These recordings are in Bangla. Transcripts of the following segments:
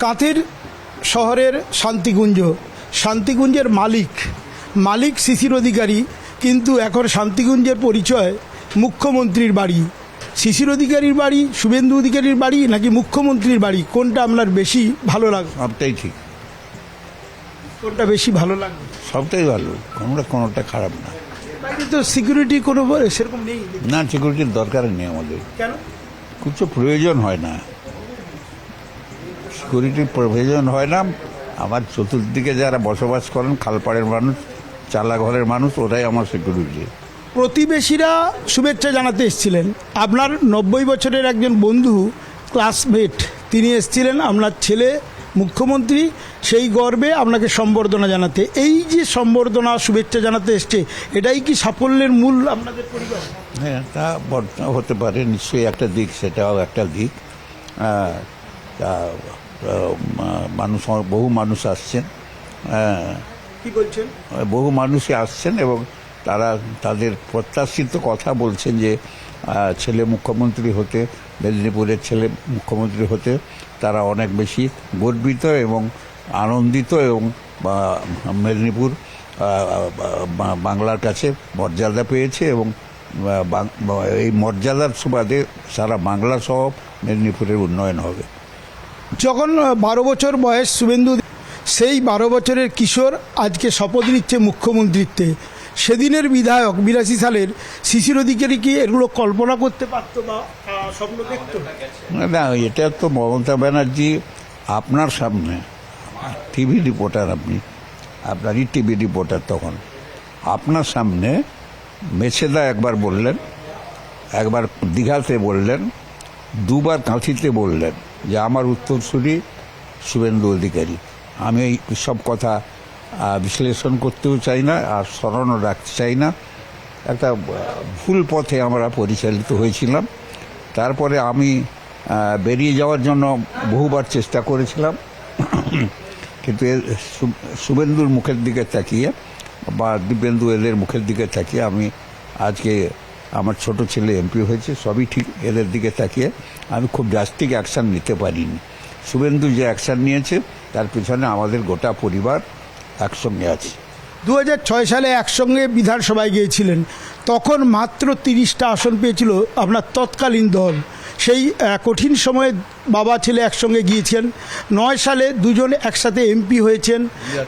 কাঁথের শহরের শান্তিকুঞ্জের মালিক শিশির অধিকারী, কিন্তু এখন শান্তিকুঞ্জের পরিচয় মুখ্যমন্ত্রীর বাড়ি। শিশির অধিকারীর বাড়ি, শুভেন্দু অধিকারীর বাড়ি নাকি মুখ্যমন্ত্রীর বাড়ি, কোনটা আপনার বেশি ভালো লাগে? সবটাই ঠিক, কোনটা বেশি ভালো লাগে? সবটাই ভালো, কোনোটা খারাপ না। বাইরে তো সিকিউরিটি কোনো সেরকম নেই। না, সিকিউরিটির দরকার নেই আমাদের, কেন? কিছু প্রয়োজন হয় না, সিকিউরিটির প্রয়োজন হয় না। আমার চতুর্দিকে যারা বসবাস করেন, খালপাড়ের মানুষ, চালাঘরের মানুষ, ওরাই আমার সিকিউরিটি। প্রতিবেশীরা শুভেচ্ছা জানাতে এসেছিলেন। আপনার 90 বছরের একজন বন্ধু, ক্লাসমেট, তিনি এসেছিলেন আপনার ছেলে মুখ্যমন্ত্রী, সেই গর্বে আপনাকে সম্বর্ধনা জানাতে। এই যে সম্বর্ধনা, শুভেচ্ছা জানাতে এসছে, এটাই কি সাফল্যের মূল আপনাদের পরিবার? হ্যাঁ, তা হতে পারে, নিশ্চয়ই একটা দিক, সেটাও একটা দিক। তা মানুষ, বহু মানুষ আসছেন, কি বলছেন? বহু মানুষই আসছেন এবং তারা তাদের প্রত্যাশিত কথা বলছেন যে ছেলে মুখ্যমন্ত্রী হতে, মেদিনীপুরের ছেলে মুখ্যমন্ত্রী হতে তারা অনেক বেশি গর্বিত এবং আনন্দিত, এবং মেদিনীপুর বাংলার কাছে মর্যাদা পেয়েছে এবং এই মর্যাদার সুবাদে সারা বাংলা সহ মেদিনীপুরের উন্নয়ন হবে। যখন 12 বছর বয়স শুভেন্দু, সেই 12 বছরের কিশোর আজকে শপথ নিচ্ছে মুখ্যমন্ত্রীত্বে। সেদিনের বিধায়ক 82 সালের শিশির অধিকারী কি এগুলো কল্পনা করতে পারতো বা স্বপ্ন দেখতো? না, এটা তো মমতা ব্যানার্জি আপনার সামনে, টিভি রিপোর্টার, আপনারই টিভি রিপোর্টার, তখন আপনার সামনে মেছেদা একবার বললেন, একবার দীঘাতে বললেন, দুবার কাঁথিতে বললেন যে আমার উত্তরসূরি শুভেন্দু অধিকারী। আমি এই সব কথা বিশ্লেষণ করতেও চাই না, আর স্মরণও রাখতে চাই না। একটা ভুল পথে আমরা পরিচালিত হয়েছিলাম। তারপরে আমি বেরিয়ে যাওয়ার জন্য বহুবার চেষ্টা করেছিলাম, কিন্তু শুভেন্দুর মুখের দিকে তাকিয়ে বা দিব্যেন্দু এদের মুখের দিকে তাকিয়ে আমি আজকে, আমার ছোট ছেলে এমপি হয়েছে, সবই ঠিক, এদের দিকে তাকিয়ে আমি খুব ড্রাস্টিক অ্যাকশান নিতে পারিনি। শুভেন্দু যে অ্যাকশান নিয়েছে তার পিছনে আমাদের গোটা পরিবার একসঙ্গে আছে। 2006 সালে একসঙ্গে বিধানসভায় গিয়েছিলেন, তখন মাত্র 30টা আসন পেয়েছিল আপনার তৎকালীন দল। সেই কঠিন সময়ে বাবা ছেলে একসঙ্গে গিয়েছেন। 9 সালে দুজন একসাথে এমপি হয়েছেন,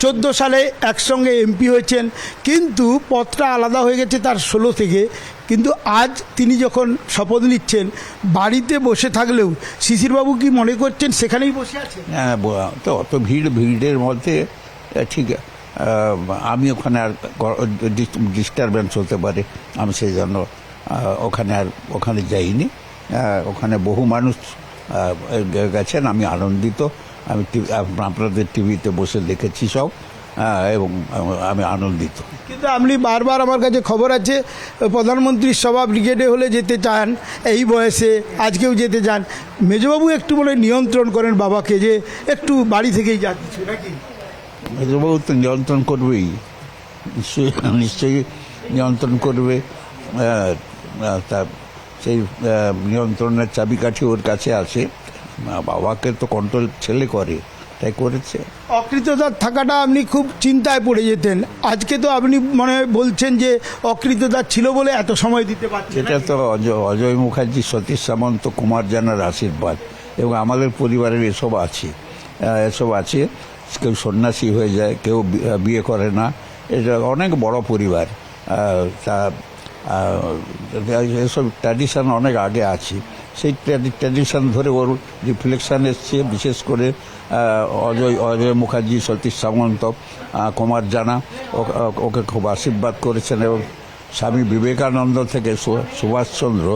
14 সালে একসঙ্গে এমপি হয়েছেন, কিন্তু পথটা আলাদা হয়ে গেছে তার 16 থেকে। কিন্তু আজ তিনি যখন শপথ নিচ্ছেন, বাড়িতে বসে থাকলেও শিশিরবাবু কি মনে করছেন সেখানেই বসে আছেন? হ্যাঁ, তো অত ভিড়ের মধ্যে ঠিক আমি ওখানে আর ডিস্টারবেন্স হতে পারে, আমি সেই জন্য ওখানে যাইনি। ওখানে বহু মানুষ গেছেন, আমি আনন্দিত। আমি আপনাদের টিভিতে বসে দেখেছি সব, এবং আমি আনন্দিত। কিন্তু আপনি বারবার, আমার কাছে খবর আছে, প্রধানমন্ত্রীর সভা ব্রিগেডে হলে যেতে চান, এই বয়সে আজকেও যেতে চান। মেজবাবু একটু বলে নিয়ন্ত্রণ করেন বাবাকে যে একটু বাড়ি থেকেই যাচ্ছি নাকি? মেজবাবু তো নিয়ন্ত্রণ করবেই, নিশ্চয়ই নিয়ন্ত্রণ করবে। তা সেই নিয়ন্ত্রণের চাবিকাঠি ওর কাছে আছে। বাবাকে তো কন্ট্রোল ছেলে করে, তাই করেছে। অকৃতদার থাকাটা আপনি খুব চিন্তায় পড়ে যেতেন, আজকে তো আপনি মনে বলছেন যে অকৃতদার ছিল বলে এত সময় দিতে পারছেন। এটা তো অজয় মুখার্জি, সতীশ সামন্ত, কুমার জানার আশীর্বাদ, এবং আমাদের পরিবারের এসব আছে। কেউ সন্ন্যাসী হয়ে যায়, কেউ বিয়ে করে না, এটা অনেক বড় পরিবার। তা এসব ট্র্যাডিশন অনেক আগে আছে, সেই ট্র্যাডিশন ধরে ওর রিফ্লেকশন এসছে। বিশেষ করে অজয় মুখার্জি, সতীশ সামন্ত, কুমার জানা ওকে খুব আশীর্বাদ করেছেন, এবং স্বামী বিবেকানন্দ থেকে সুভাষচন্দ্র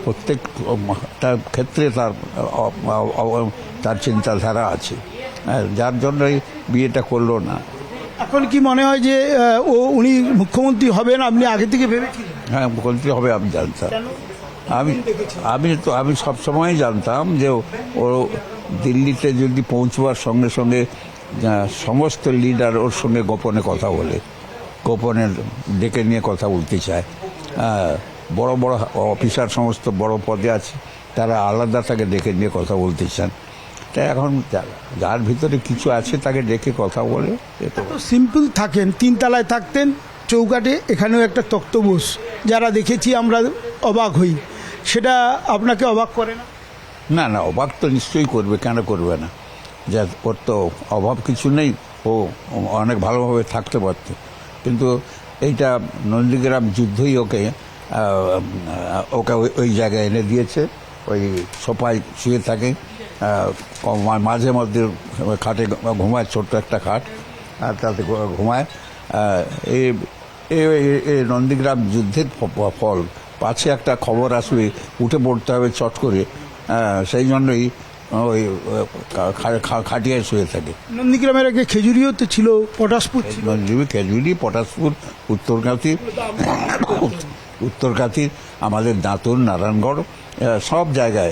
প্রত্যেকটা ক্ষেত্রে তার চিন্তাধারা আছে, যার জন্যই বিয়েটা করলো না। এখন কি মনে হয় যে উনি মুখ্যমন্ত্রী হবেন? আপনি আগে থেকে ভেবেছিলেন? হ্যাঁ, মুখ্যমন্ত্রী হবে আমি জানতাম। আমি সবসময় জানতাম যে ও দিল্লিতে যদি পৌঁছবার সঙ্গে সঙ্গে সমস্ত লিডার ওর সঙ্গে গোপনে কথা বলে, গোপনে ডেকে নিয়ে কথা বলতে চায়। বড় বড় অফিসার, সমস্ত বড় পদে আছে, তারা আলাদা তাকে ডেকে নিয়ে কথা বলতে চান। তা এখন যার ভিতরে কিছু আছে তাকে ডেকে কথা বলে এটা তো সিম্পল থাকেন, 3 তলায় থাকতেন, চৌকাঠে, এখানেও একটা তক্তবোস, যারা দেখেছি আমরা অবাক হই, সেটা আপনাকে অবাক করে না? না না, অবাক তো নিশ্চয়ই করবে, কেন করবে না? যা ওর তো অভাব কিছু নেই, ও অনেক ভালোভাবে থাকতে পারত, কিন্তু এইটা নন্দীগ্রাম যুদ্ধই ওকে ওই জায়গায় এনে দিয়েছে। ওই সোফায় শুয়ে থাকে, মাঝে মধ্যে খাটে ঘুমায়, ছোট্ট একটা খাট, আর তাতে ঘুমায়। এই নন্দীগ্রাম যুদ্ধের ফল, পাছে একটা খবর আসবে, উঠে পড়তে হবে চট করে, সেই জন্যই ওই খাটিয়ায় শুয়ে থাকে। নন্দীগ্রামের আগে খেজুরিও তো ছিল, পটাশপুর ছিল। নন্দীগ্রামে খেজুরি, পটাশপুর, উত্তরকাতি, আমাদের দাঁতুর, নারায়ণগড়, সব জায়গায়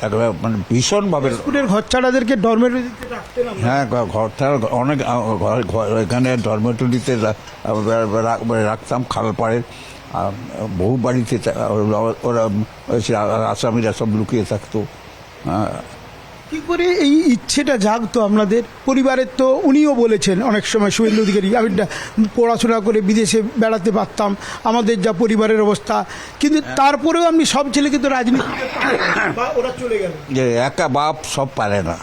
একেবারে মানে ভীষণভাবে। স্কুলের ঘরছাড়াদেরকে ডরমেটরিতে রাখতেন আমরা। হ্যাঁ, ঘরটা অনেক এখানে ডরমেটরিতে রাখতাম, খালপাড়ের বহু বাড়িতে ওরা আসামিরা সব লুকিয়ে থাকতো। কি করে এই ইচ্ছেটা জাগতো আপনাদের পরিবারের? তো উনিও বলেছেন অনেক সময়, শুভেন্দু অধিকারী, আমি পড়াশোনা করে বিদেশে বেড়াতে পারতাম, আমাদের যা পরিবারের অবস্থা, কিন্তু তারপরেও আপনি সব ছেলেকে তো রাজনীতিতে বা ওরা চলে গেল। যে একা বাপ সব পারে না,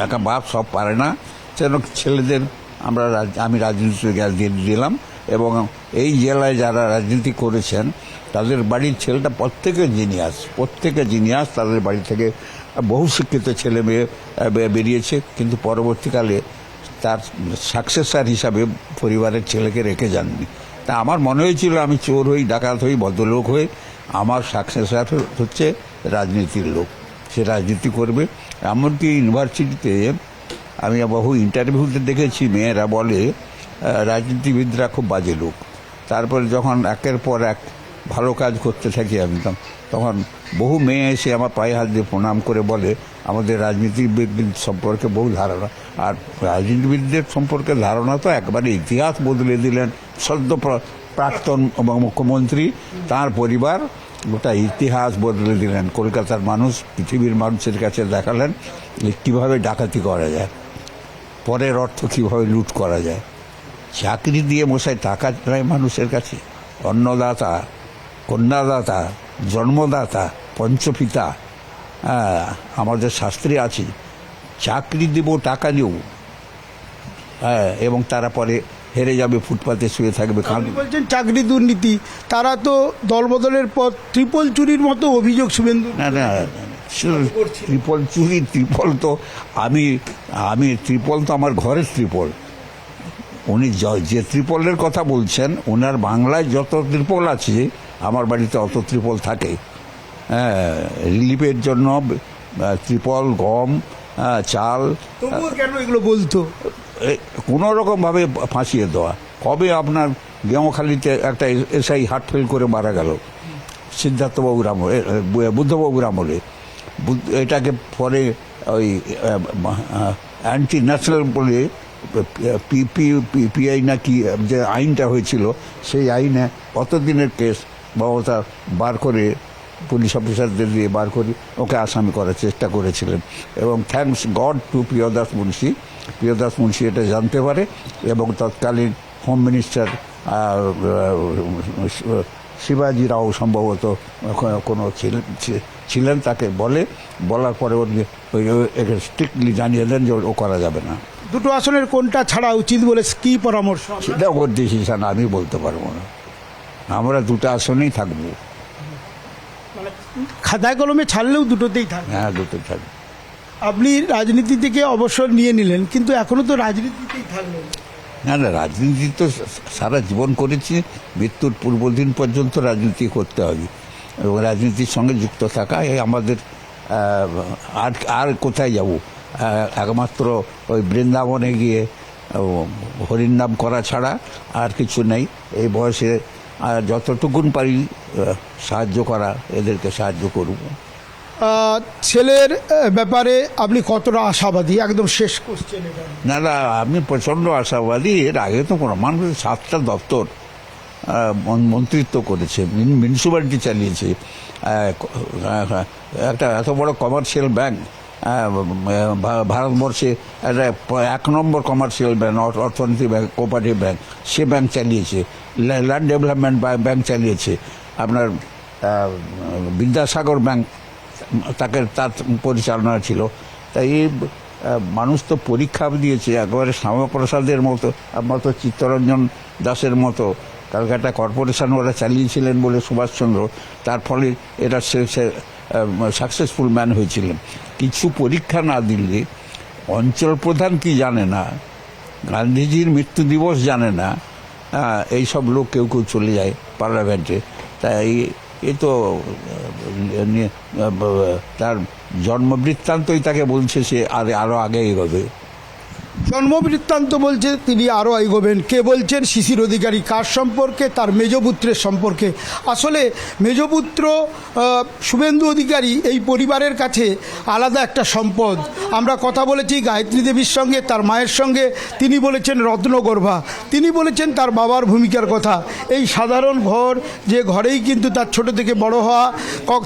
একা বাপ সব পারে না, সেজন্য ছেলেদের আমি রাজনীতিতে দিলাম। এবং এই জেলায় যারা রাজনীতি করেছেন তাদের বাড়ির ছেলেটা প্রত্যেকে জিনিয়াস, তাদের বাড়ি থেকে বহু শিক্ষিত ছেলে মেয়ে বেরিয়েছে, কিন্তু পরবর্তীকালে তার সাকসেসার হিসাবে পরিবারের ছেলেকে রেখে যাননি। তা আমার মনে হয়েছিল আমি চোর হই, ডাকাত হই, ভদ্রলোক হই, আমার সাকসেসার হচ্ছে রাজনীতির লোক, সে রাজনীতি করবে। এমনকি ইউনিভার্সিটিতে আমি বহু ইন্টারভিউতে দেখেছি, মেয়েরা বলে রাজনীতিবিদরা খুব বাজে লোক। তারপরে যখন একের পর এক ভালো কাজ করতে থাকি আমি, তখন বহু মেয়ে এসে আমার পায়ে হাত দিয়ে প্রণাম করে বলে আমাদের রাজনীতিবিদ সম্পর্কে বহু ধারণা। আর রাজনীতিবিদদের সম্পর্কে ধারণা তো একবারে ইতিহাস বদলে দিলেন সদ্য প্রাক্তন মুখ্যমন্ত্রী, তার পরিবার গোটা ইতিহাস বদলে দিলেন। কলকাতার মানুষ, পৃথিবীর মানুষের কাছে দেখালেন কীভাবে ডাকাতি করা যায়, পরের অর্থ কীভাবে লুট করা যায়। চাকরি দিয়ে মশাই টাকা নেয় মানুষের কাছে। অন্নদাতা, কন্যাদাতা, জন্মদাতা, পঞ্চপিতা, আমাদের শাস্ত্রে আছে, চাকরি দেব, টাকা দেব, এবং তারা পরে হেরে যাবে, ফুটপাতে শুয়ে থাকবে। বলছেন চাকরি দুর্নীতি, তারা তো দলবদলের পর ট্রিপল চুরির মতো অভিযোগ শুভেন্দু। না, ট্রিপল চুরি, ট্রিপল তো আমি ট্রিপল তো আমার ঘরের ট্রিপল। উনি যে ত্রিপলের কথা বলছেন, ওনার বাংলায় যত ত্রিপল আছে আমার বাড়িতে অত ত্রিপল থাকে। রিলিফের জন্য ত্রিপল, গম, চাল। তবুও কেন এগুলো বলতো? কোনো রকমভাবে ফাঁসিয়ে দেওয়া। কবে আপনার গেঁওখালিতে একটা এসআই হার্ট ফেল করে মারা গেল সিদ্ধার্থবাবুর আমলে, বুদ্ধবাবুর আমলে। এটাকে পরে ওই অ্যান্টি ন্যাশনাল বলে পিআই না কি যে আইনটা হয়েছিল, সেই আইনে অতদিনের কেস মমতা বার করে, পুলিশ অফিসারদের দিয়ে বার করে ওকে আসামি করার চেষ্টা করেছিলেন। এবং থ্যাঙ্কস গড টু প্রিয়দাস মুন্সি এটা জানতে পারে, এবং তৎকালীন হোম মিনিস্টার শিবাজি রাও সম্ভবত কোনো ছিলেন, তাকে বলার পরে ওকে স্ট্রিক্টলি জানিয়ে দেন যে ও করা যাবে না। দুটো আসনের কোনটা ছাড়া উচিত বলে কি পরামর্শ? সেটা ওর ডিসিশন, আমি বলতে পারবো না। আমরা দুটো আসনেই থাকবো। খাতায় কলমে ছাড়লেও দুটোতেই থাকবে? হ্যাঁ, দুটোই থাকবে। আপনি রাজনীতি থেকে অবসর নিয়ে নিলেন, কিন্তু এখনো তো রাজনীতিতেই থাকলেন। না, রাজনীতি তো সারা জীবন করেছি, মৃত্যুর পূর্বদিন পর্যন্ত রাজনীতি করতে হবে, এবং রাজনীতির সঙ্গে যুক্ত থাকা আমাদের। আর কোথায় যাব? একমাত্র ওই বৃন্দাবনে গিয়ে হরির নাম করা ছাড়া আর কিছু নেই। এই বয়সে যতটুকুন পারি সাহায্য করা, এদেরকে সাহায্য করব। ছেলের ব্যাপারে আপনি কতটা আশাবাদী? একদম শেষ কোশ্চেন। না, আমি প্রচণ্ড আশাবাদী। এর আগে তো কোনো মানুষ 7টা দপ্তর মন্ত্রিত্ব করেছে, মিউনিসিপ্যালিটি চালিয়েছে, একটা এত বড় কমার্শিয়াল ব্যাংক, ভারতবর্ষে একটা 1 নম্বর কমার্শিয়াল ব্যাংক, অর্থনীতি ব্যাংক, কোঅপারেটিভ ব্যাংক, সে ব্যাংক চালিয়েছে। ল্যান্ড ডেভেলপমেন্ট ব্যাংক চালিয়েছে। আপনার বিদ্যাসাগর ব্যাংক তার পরিচালনা ছিল। তাই মানুষ তো পরীক্ষা দিয়েছে একেবারে শ্যামাপ্রসাদের মতো চিত্তরঞ্জন দাসের মতো ক্যালকাটা কর্পোরেশন ওরা চালিয়েছিলেন বলে সুভাষচন্দ্র, তার ফলে এটা সাকসেসফুল ম্যান হয়েছিলেন। কিছু পরীক্ষা না দিলে অঞ্চল প্রধান কি জানে না, গান্ধীজির মৃত্যু দিবস জানে না, এই সব লোক কেউ চলে যায় পার্লামেন্টে। তাই এ তো তার জন্মবৃত্তান্তই তাকে বলছে সে আরো আগে এগোবে। জন্মবৃত্তান্ত বলছে তিনি আরও এগোবেন। কে বলছেন? শিশির অধিকারী। কার সম্পর্কে? তার মেজপুত্রের সম্পর্কে। আসলে মেজপুত্র শুভেন্দু অধিকারী এই পরিবারের কাছে আলাদা একটা সম্পদ। আমরা কথা বলেছি গায়ত্রী দেবীর সঙ্গে, তার মায়ের সঙ্গে। তিনি বলেছেন রত্নগর্ভা, তিনি বলেছেন তার বাবার ভূমিকার কথা। এই সাধারণ ঘর, যে ঘরেই কিন্তু তার ছোট থেকে বড় হওয়া,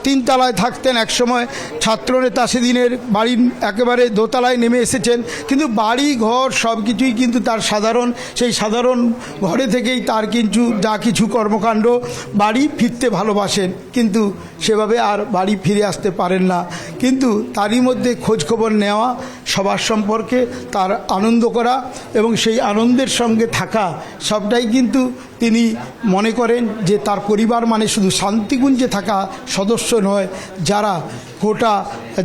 3 তলায় থাকতেন একসময় ছাত্রনেতা, সেদিনের বাড়ির একেবারে দোতলায় নেমে এসেছেন। কিন্তু বাড়ি ঘর সব কিছুই কিন্তু তার সাধারণ, সেই সাধারণ ঘরে থেকেই তার কিন্তু যা কিছু কর্মকাণ্ড। বাড়ি ফিরতে ভালোবাসেন, কিন্তু সেভাবে আর বাড়ি ফিরে আসতে পারেন না। কিন্তু তারই মধ্যে খোঁজখবর নেওয়া, সবার সম্পর্কে তার আনন্দ করা এবং সেই আনন্দের সঙ্গে থাকা, সবটাই কিন্তু তিনি মনে করেন যে তার পরিবার মানে শুধু শান্তিকুঞ্জে থাকা সদস্য নয়, যারা গোটা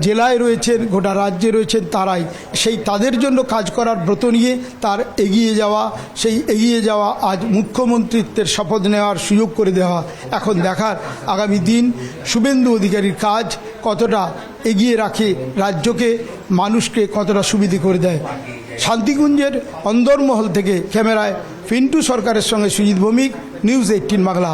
জেলায় রয়েছেন, গোটা রাজ্যে রয়েছেন, তারাই সেই তাদের জন্য কাজ করার ব্রত নিয়ে তার এগিয়ে যাওয়া। সেই এগিয়ে যাওয়া আজ মুখ্যমন্ত্রিত্বের শপথ নেওয়ার সুযোগ করে দেওয়া। এখন দেখার আগামী দিন শুভেন্দু অধিকারীর কাজ কতটা এগিয়ে রাখে রাজ্যকে, মানুষকে কতটা সুবিধে করে দেয়। শান্তিকুঞ্জের অন্দরমহল থেকে ক্যামেরায় পিন্টু সরকারের সঙ্গে সুজিত ভৌমিক, নিউজ 18 বাংলা।